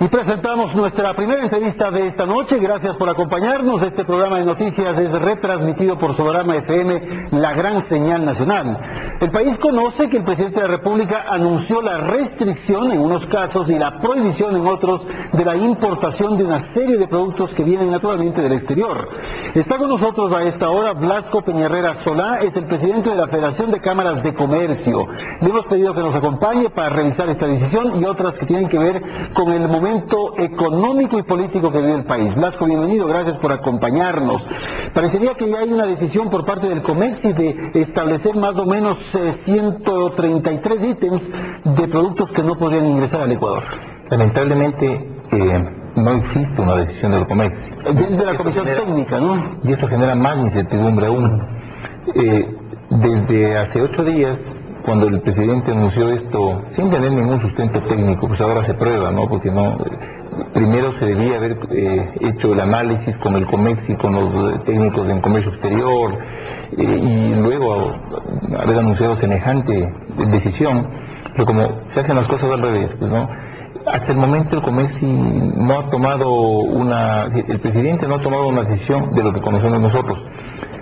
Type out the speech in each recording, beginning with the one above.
Y presentamos nuestra primera entrevista de esta noche. Gracias por acompañarnos. Este programa de noticias es retransmitido por Soberana FM, la gran señal nacional. El país conoce que el presidente de la República anunció la restricción en unos casos y la prohibición en otros de la importación de una serie de productos que vienen naturalmente del exterior. Está con nosotros a esta hora Blasco Peñarrera Solá, es el presidente de la Federación de Cámaras de Comercio. Le hemos pedido que nos acompañe para revisar esta decisión y otras que tienen que ver con el momento económico y político que vive el país. Blasco, bienvenido, gracias por acompañarnos. Parecería que ya hay una decisión por parte del Comercio de establecer más o menos 133 ítems de productos que no podrían ingresar al Ecuador. Lamentablemente no existe una decisión del Comercio. Desde la Comisión Técnica, ¿no? Y eso genera más incertidumbre aún. Desde hace 8 días, cuando el presidente anunció esto, sin tener ningún sustento técnico, pues ahora se prueba, ¿no? Porque no, primero se debía haber hecho el análisis con el Comercio y con los técnicos en comercio exterior, y luego haber anunciado semejante decisión, pero como se hacen las cosas al revés, pues, ¿no? Hasta el momento el Comercio no ha tomado el presidente no ha tomado una decisión de lo que conocemos nosotros,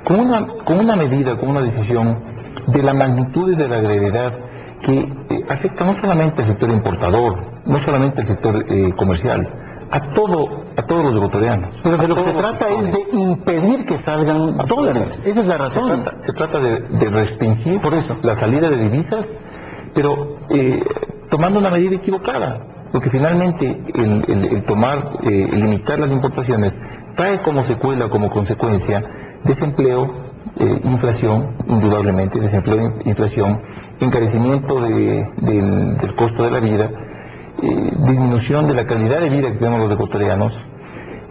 con una medida, con una decisión de la magnitud y de la gravedad que afecta no solamente al sector importador, no solamente al sector comercial, a todos los ecuatorianos. Pero de lo que se trata es de impedir que salgan dólares, esa es la razón. Se trata de restringir por eso la salida de divisas, pero tomando una medida equivocada, porque finalmente el limitar las importaciones trae como secuela, como consecuencia, desempleo, inflación, indudablemente, desempleo, inflación, encarecimiento del costo de la vida, disminución de la calidad de vida que tenemos los ecuatorianos,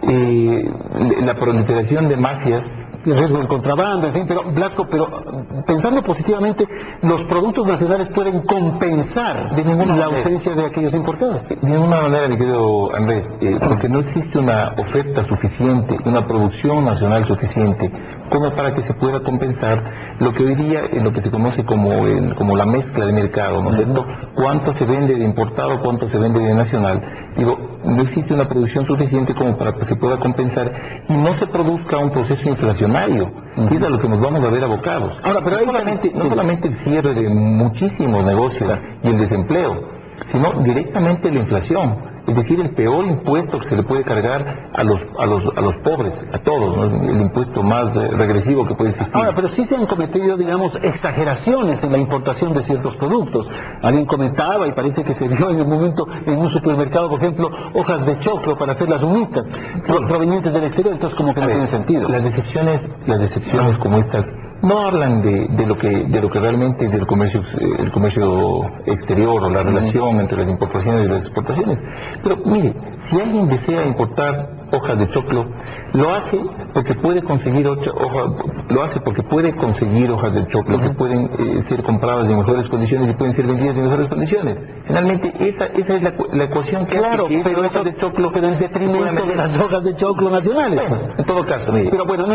la proliferación de mafias, el riesgo del contrabando, en fin, pero Blasco, pensando positivamente, los productos nacionales pueden compensar de ninguna la manera ausencia de aquellos importados. De ninguna manera, mi querido Andrés, porque no existe una oferta suficiente, una producción nacional suficiente como para que se pueda compensar lo que hoy día es lo que se conoce como la mezcla de mercado, ¿no es cierto? ¿Cuánto se vende de importado, cuánto se vende de nacional? Digo, no existe una producción suficiente como para que se pueda compensar y no se produzca un proceso inflacionario, y es a lo que nos vamos a ver abocados. Ahora, pero no solamente el cierre de muchísimos negocios y el desempleo, sino directamente la inflación. Es decir, el peor impuesto que se le puede cargar a los pobres, a todos, ¿no? El impuesto más regresivo que puede existir. Ahora, pero sí se han cometido, digamos, exageraciones en la importación de ciertos productos. Alguien comentaba, y parece que se vio en el momento en un supermercado, por ejemplo, hojas de choclo para hacer las humitas, provenientes del exterior, entonces como que no tiene sentido. Las decepciones como estas no hablan de lo que realmente es el comercio exterior o la relación entre las importaciones y las exportaciones. Pero mire, si alguien desea importar hojas de choclo, lo hace porque puede conseguir hojas de choclo que pueden ser compradas en mejores condiciones y pueden ser vendidas en mejores condiciones. Finalmente, esa es la ecuación que claro, hace que pero hojas de choclo, pero en detrimento de las hojas de choclo nacionales. Bueno, en todo caso, mire, pero bueno,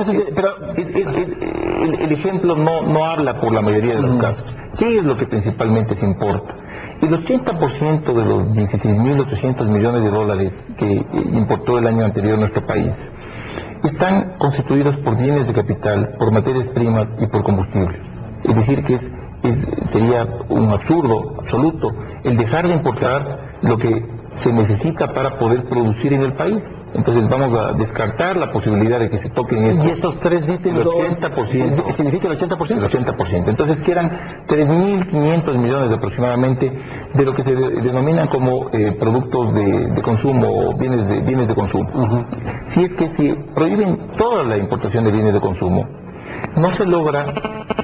el ejemplo no habla por la mayoría de los casos. ¿Qué es lo que principalmente se importa? El 80% de los 16.800 millones de dólares que importó el año anterior nuestro país están constituidos por bienes de capital, por materias primas y por combustible. Es decir, que sería un absurdo absoluto el dejar de importar lo que se necesita para poder producir en el país. Entonces vamos a descartar la posibilidad de que se toquen ¿Y esos tres ítems? El 80%. ¿Significa el 80%? El 80%. Entonces quedan 3.500 millones aproximadamente de lo que se denominan como productos de consumo, bienes de consumo. Si es que se prohíben toda la importación de bienes de consumo, no se logra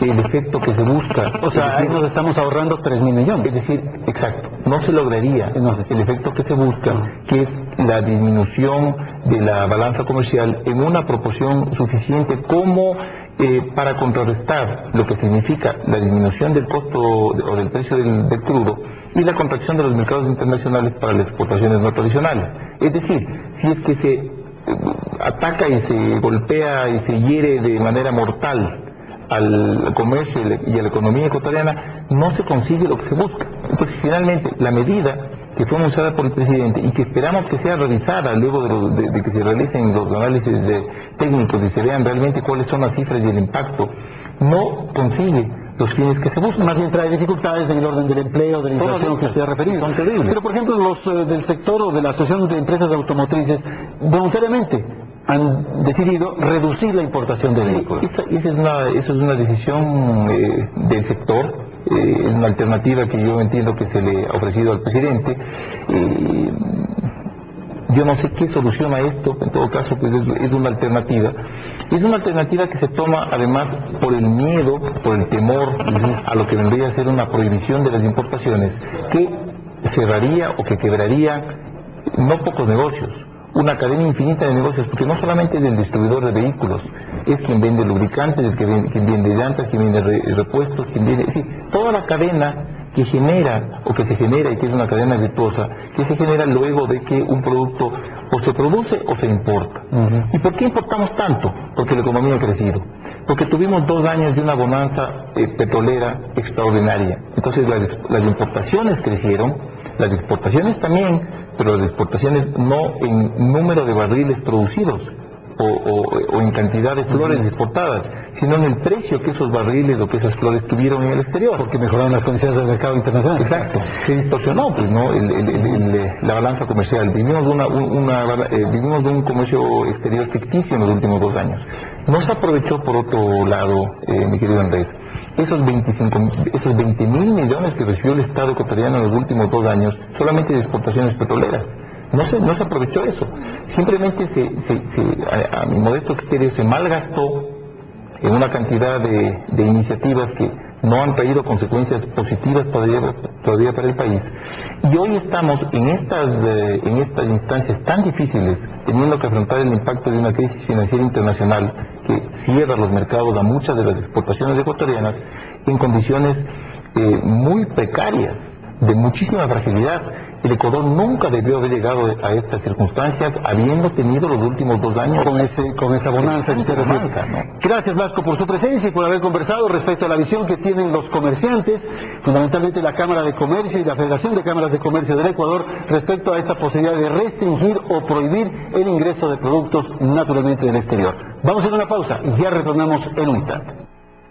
el efecto que se busca. O sea, ahí nos estamos ahorrando 3.000 millones. Es decir, exacto, no se lograría el efecto que se busca, que es la disminución de la balanza comercial en una proporción suficiente como para contrarrestar lo que significa la disminución del costo o del precio del crudo y la contracción de los mercados internacionales para las exportaciones no tradicionales. Es decir, si es que se ataca y se golpea y se hiere de manera mortal al comercio y a la economía ecuatoriana, no se consigue lo que se busca. Entonces, finalmente, la medida que fue anunciada por el presidente y que esperamos que sea revisada luego de que se realicen los análisis técnicos y se vean realmente cuáles son las cifras y el impacto, no consigue los fines que se buscan. Más bien trae dificultades en el orden del empleo, de la inflación que usted ha referido. Son terribles. Pero, por ejemplo, los del sector o de la Asociación de Empresas Automotrices voluntariamente han decidido reducir la importación de vehículos. Esa es una decisión del sector, es una alternativa que yo entiendo que se le ha ofrecido al presidente. Yo no sé qué soluciona esto, en todo caso pues es una alternativa. Es una alternativa que se toma además por el miedo, por el temor a lo que vendría a ser una prohibición de las importaciones, que cerraría o que quebraría no pocos negocios, una cadena infinita de negocios, porque no solamente es el distribuidor de vehículos, es quien vende lubricantes, quien vende llantas, quien vende repuestos, quien vende... Es decir, toda la cadena que genera, o que se genera, y que es una cadena virtuosa, que se genera luego de que un producto o se produce o se importa. ¿Y por qué importamos tanto? Porque la economía ha crecido. Porque tuvimos 2 años de una bonanza petrolera extraordinaria. Entonces las importaciones crecieron, las exportaciones también, pero las exportaciones no en número de barriles producidos o en cantidad de flores exportadas, sino en el precio que esos barriles o que esas flores tuvieron en el exterior. Porque mejoraron las condiciones del mercado internacional. Exacto. Se distorsionó, pues, ¿no? La balanza comercial. Vivimos de un comercio exterior ficticio en los últimos 2 años. No se aprovechó, por otro lado, mi querido Andrés, esos 20.000 millones que recibió el Estado ecuatoriano en los últimos 2 años, solamente de exportaciones petroleras. No se aprovechó eso. Simplemente a mi modesto criterio se malgastó en una cantidad de iniciativas que no han traído consecuencias positivas todavía para el país. Y hoy estamos en estas instancias tan difíciles, teniendo que afrontar el impacto de una crisis financiera internacional que cierra los mercados a muchas de las exportaciones ecuatorianas, en condiciones muy precarias, de muchísima fragilidad. El Ecuador nunca debió haber llegado a estas circunstancias, habiendo tenido los últimos 2 años con esa bonanza. ¿no? Gracias, Blasco, por su presencia y por haber conversado respecto a la visión que tienen los comerciantes, fundamentalmente la Cámara de Comercio y la Federación de Cámaras de Comercio del Ecuador, respecto a esta posibilidad de restringir o prohibir el ingreso de productos naturalmente del exterior. Vamos a hacer una pausa y ya retornamos en un instante.